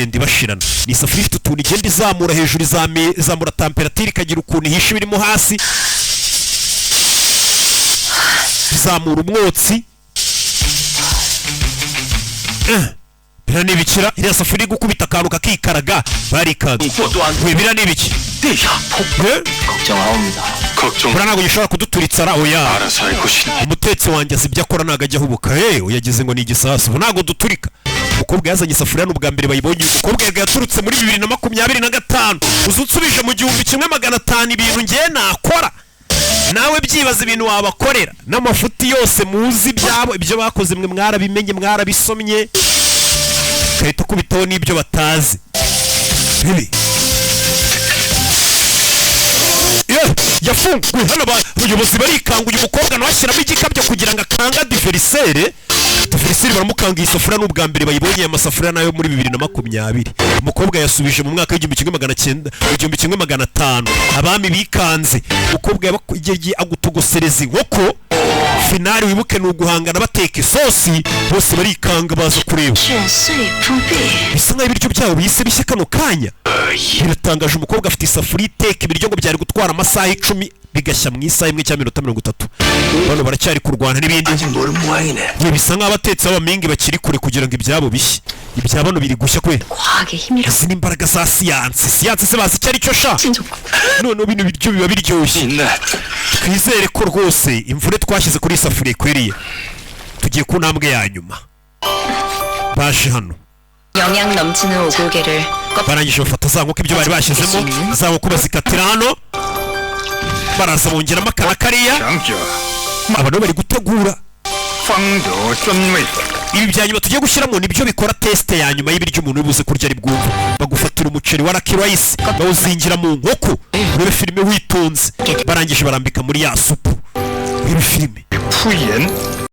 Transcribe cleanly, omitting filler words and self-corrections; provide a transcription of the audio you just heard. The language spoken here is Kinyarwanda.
igenda ibashirana. Ni isafuriya ifite utuntu igenda izamura hejuru, izamura temperature ikagira ukuntu ihisha ibirimo hasi, izamura umwotsi. Bira nibikira iriya safuriya gukubita akantu kakikaraga barikanga. We bira nibiki? Bura ntabwo gishobora kuduturitsa ra oya. Umutetsi wanjye azi ibyo akora ntabwo ajya ahubuka. Uyagize ngo ni igisasu. Ntabwo duturika. Umukobwa yazanye isafuriya n'ubwa mbere bayibonye. Umukobwa yaturutse muri 2025. Uzunsubije mu 1500 ibintu ngiye nakora. Nawe byibaza ibintu wabakorera n'amafuti yose muzi byabo ibyo bakoze mwe mwarabimenye mwarabisomye kahita kubitaho n'ibyo batazi. Bibi yafunguye hano abayobozi barikanguye umukobwa n'abashyiramo igikabyo kugira ngo akanga diverisere baramukanga isafuriya n'ubwa mbere bayibonye amasafuriya nayo muri 2020. Umukobwa yasubije mu mwaka w'1900 abami bikanze. Umukobwa yagiye agutogosereza inkoko finali wibuke n'uguhangana bateka isosi bose barikanga baza kureba. Bisa nkaho ibiryo byabo bise bishye kano kanya. Biratangaje umukobwa afite isafuriya iteka ibiryo ngo byari gutwara amasaha 10 bigashya mu isaha imwe cyangwa minota 30. Bano baracyari kurwana n'ibindi. Bisa nkaho abatetsi b'abamingi bakiri kure kugira ngo ibyabo bishye. Ibya bano biri gushya kwe. Izi ni imbaraga za siyansi se bazi icyo ari cyo sha. None bino biryo biba biryoshye. Twizere ko rwose imvure twashyize kuri isafuriya kweriye. Tugiye ku ntambwe ya nyuma. Baje hano barangije bafata za nkoko ibyo bari bashyizemo za nkoko bazikatira hano baraza bongeramo akana kariya. Abantu bari gutegura ibi bya nyuma tugiye gushyiramo nibyo bikora teste ya nyuma y'ibiryo umuntu ubuze kurya ari bwumva. Bagufatira umuceri wa Lucky Rice bawuzingira mu nkoko urebe filime witonze barangije barambika muri ya supu. Ibi filime